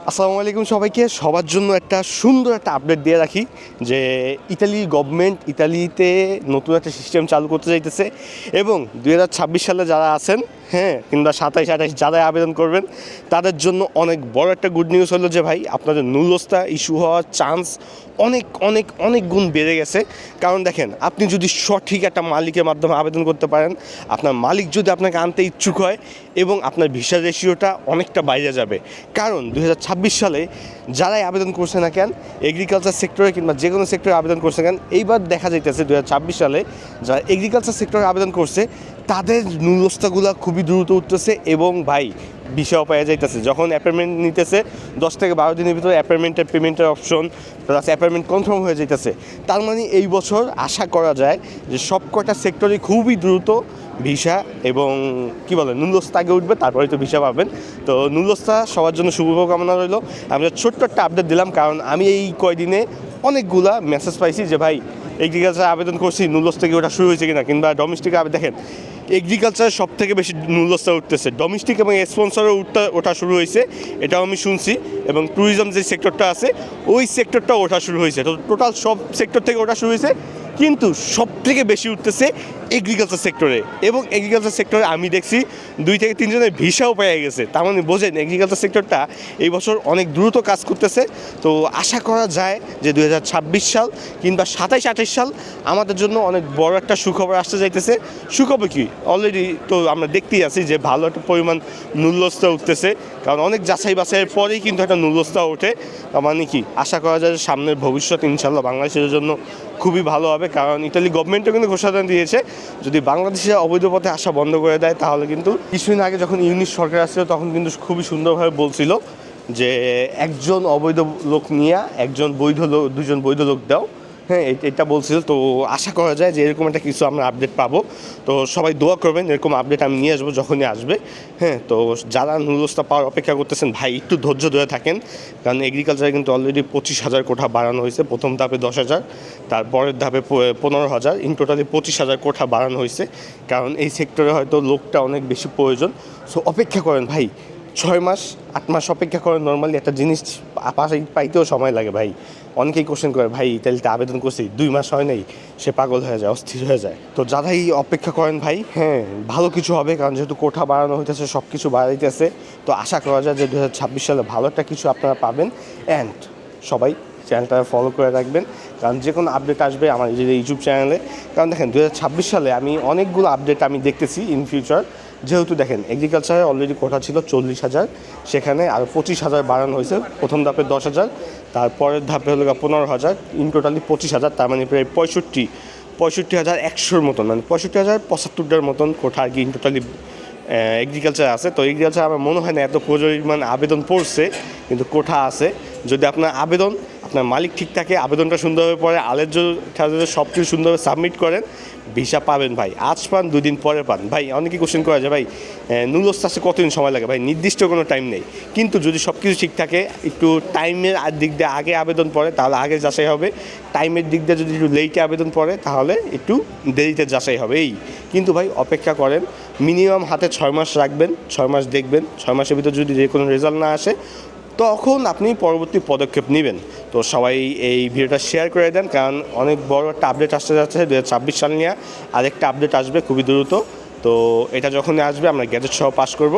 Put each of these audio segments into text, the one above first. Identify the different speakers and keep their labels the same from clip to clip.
Speaker 1: আসসালামু আলাইকুম সবাইকে। সবার জন্য একটা সুন্দর একটা আপডেট দিয়ে রাখি যে ইতালি গভর্নমেন্ট ইতালিতে নতুন একটা সিস্টেম চালু করতে যাইতেছে এবং 2026 সালে যারা আছেন কিংবা 27-28 যারা আবেদন করবেন তাদের জন্য অনেক বড় একটা গুড নিউজ হলো যে ভাই আপনাদের নুলস্থা ইস্যু হওয়ার চান্স অনেক অনেক অনেক গুণ বেড়ে গেছে। কারণ দেখেন, আপনি যদি সঠিক একটা মালিকের মাধ্যমে আবেদন করতে পারেন, আপনার মালিক যদি আপনাকে আনতে ইচ্ছুক হয় এবং আপনার ভিসা রেশিওটা অনেকটা বাইরে যাবে। কারণ 2026 সালে যারাই আবেদন করছে না কেন, এগ্রিকালচার সেক্টরে কিংবা যে কোনো সেক্টরে আবেদন করছে কেন, এইবার দেখা যাইতেছে 2026 সালে যারা এগ্রিকালচার সেক্টরে আবেদন করছে তাদের নুলস্থাগুলো খুবই দ্রুত উঠতেছে এবং ভাই ভিসাও পাওয়া যাইতেছে। যখন অ্যাপয়েন্টমেন্ট নিতেছে 10 থেকে 12 দিনের ভিতরে অ্যাপয়েন্টমেন্টের পেমেন্টের অপশন প্লাস অ্যাপয়েন্টমেন্ট কনফার্ম হয়ে যাইতেছে। তার মানে এই বছর আশা করা যায় যে সব কটা সেক্টরে খুবই দ্রুত ভিসা এবং কী বলে নুলস্থা আগে উঠবে, তারপরে তো ভিসা পাবেন। তো নুলস্থা সবার জন্য শুভকামনা রইল। আমরা ছোট্ট একটা আপডেট দিলাম কারণ আমি এই কয়দিনে অনেকগুলা মেসেজ পাইছি যে ভাই এগ্রিকালচার আবেদন করছি, নুলস্থা কি ওটা শুরু হয়েছে কিনা, কিংবা ডোমেস্টিক দেখেন এগ্রিকালচার সব থেকে বেশি নুলস্থা উঠতেছে, ডোমেস্টিক এবং স্পন্সরও ওঠা শুরু হয়েছে, এটাও আমি শুনছি। এবং ট্যুরিজম যে সেক্টরটা আছে ওই সেক্টরটাও ওঠা শুরু হয়েছে। তো টোটাল সব সেক্টর থেকে ওঠা শুরু হয়েছে, কিন্তু সব থেকে বেশি উঠতেছে এগ্রিকালচার সেক্টরে। এবং এগ্রিকালচার সেক্টরে আমি দেখছি 2 থেকে 3 জনের ভিসাও পেয়ে গেছে। তার মানে বোঝেন এগ্রিকালচার সেক্টরটা এই বছর অনেক দ্রুত কাজ করতেছে। তো আশা করা যায় যে 2026 সাল কিংবা 27-28 সাল আমাদের জন্য অনেক বড় একটা সুখবর আসতে যাইতেছে। সুখবর কি, অলরেডি তো আমরা দেখতেই আছি যে ভালো একটা পরিমাণ নুলস্থা উঠতেছে, কারণ অনেক যাচাই বাছাইয়ের পরেই কিন্তু একটা নুলস্থা ওঠে। মানে কি আশা করা যায় যে সামনের ভবিষ্যৎ ইনশাল্লাহ বাংলাদেশের জন্য খুবই ভালো হবে। কারণ ইতালি গভর্নমেন্টও কিন্তু ঘোষণা দিয়েছে যদি বাংলাদেশে অবৈধ পথে আসা বন্ধ করে দেয় তাহলে কিন্তু, কিছুদিন আগে যখন ইউনিট সরকার আসছিল তখন কিন্তু খুবই সুন্দরভাবে বলছিল যে একজন অবৈধ লোক নিয়ে একজন বৈধ লোক, 2জন বৈধ লোক দাও। এটা বলছিল। তো আশা করা যায় যে এরকম একটা কিছু আমরা আপডেট পাবো। তো সবাই দোয়া করবেন, এরকম আপডেট আমি নিয়ে আসবো যখনই আসবে। তো যারা নুলস্থা পাওয়ার অপেক্ষা করতেছেন ভাই একটু ধৈর্য ধরে থাকেন, কারণ এগ্রিকালচারে কিন্তু অলরেডি 25,000 কোঠা বাড়ানো হয়েছে। প্রথম ধাপে 10,000, তারপরের ধাপে 15,000, ইন টোটালি 25,000 কোঠা বাড়ানো হয়েছে। কারণ এই সেক্টরে হয়তো লোকটা অনেক বেশি প্রয়োজন। সো অপেক্ষা করেন ভাই, 6 মাস 8 মাস অপেক্ষা করেন। নর্মালি একটা জিনিস পাইতেও সময় লাগে ভাই। অনেকেই কোশ্চেন করে ভাই ইতালিতে আবেদন করছি 2 মাস হয় নাই, সে পাগল হয়ে যায়, অস্থির হয়ে যায়। তো যারাই অপেক্ষা করেন ভাই, ভালো কিছু হবে। কারণ যেহেতু কোঠা বাড়ানো হইতেছে, সব কিছু বাড়াইতেছে, তো আশা করা যায় যে 2026 সালে ভালো একটা কিছু আপনারা পাবেন। অ্যান্ড সবাই চ্যানেলটা ফলো করে রাখবেন, কারণ যে কোনো আপডেট আসবে আমার এই ইউটিউব চ্যানেলে। কারণ দেখেন 2026 সালে আমি অনেকগুলো আপডেট আমি দেখতেছি ইন ফিউচার। যেহেতু দেখেন এগ্রিকালচারে অলরেডি কোঠা ছিল 40,000, সেখানে আরও 25,000 বাড়ানো হয়েছে। প্রথম ধাপে 10,000, তারপরের ধাপে হলো 15,000, ইন টোটালি 25,000। তার মানে প্রায় 65,100 মতন, মানে 65,075টার মতন কোঠা আর কি ইন টোটালি এগ্রিকালচার আছে। তো এগ্রিকালচার আমার মনে হয় না এত পরিমাণ আবেদন পড়ছে, কিন্তু কোঠা আছে। যদি আপনার আবেদন, আপনার মালিক ঠিক থাকে, আবেদনটা সুন্দরভাবে পড়ে, আলের যদি সব কিছু সুন্দরভাবে সাবমিট করেন, ভিসা পাবেন ভাই। আজ পান 2 দিন পরে পান ভাই। অনেকেই কোশ্চেন করা যায় ভাই নুলস্থা আসতে কতদিন সময় লাগে, ভাই নির্দিষ্ট কোনো টাইম নেই। কিন্তু যদি সব কিছু ঠিক থাকে, একটু টাইমের দিক দিয়ে আগে আবেদন পড়ে তাহলে আগে যাচাই হবে, টাইমের দিক দিয়ে যদি একটু লেটে আবেদন পড়ে তাহলে একটু দেরিতে যাচাই হবে। কিন্তু ভাই অপেক্ষা করেন, মিনিমাম হাতে 6 মাস রাখবেন, 6 মাস দেখবেন। 6 মাসের ভিতর যদি যে কোনো রেজাল্ট না আসে তখন আপনি পরবর্তী পদক্ষেপ নেবেন। তো সবাই এই ভিডিওটা শেয়ার করে দেন, কারণ অনেক বড় একটা আপডেট আসতে যাচ্ছে 2026 সাল নিয়ে। আরেকটা আপডেট আসবে খুবই দ্রুত। তো এটা যখনই আসবে আমরা গ্যাজেট সহ পাস করব।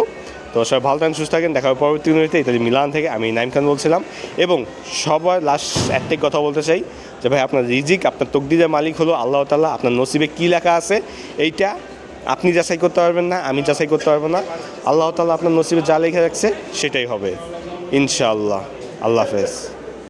Speaker 1: তো সবাই ভালো থাকেন, সুস্থ থাকেন। দেখা হবে পরবর্তী ভিডিওতে। ইতালি মিলান থেকে আমি নাইম খান বলছিলাম। এবং সবার লাস্ট একটাই কথা বলতে চাই যে ভাই আপনার রিজিক, আপনার তকদিরের মালিক হলো আল্লাহ তাআলা। আপনার নসিবে কী লেখা আছে এইটা আপনি যাচাই করতে পারবেন না, আমি যাচাই করতে পারবো না। আল্লাহ তাআলা আপনার নসিবে যা লেখা রাখছে সেটাই হবে ইনশাআল্লাহ। আল্লাহ হাফেজ।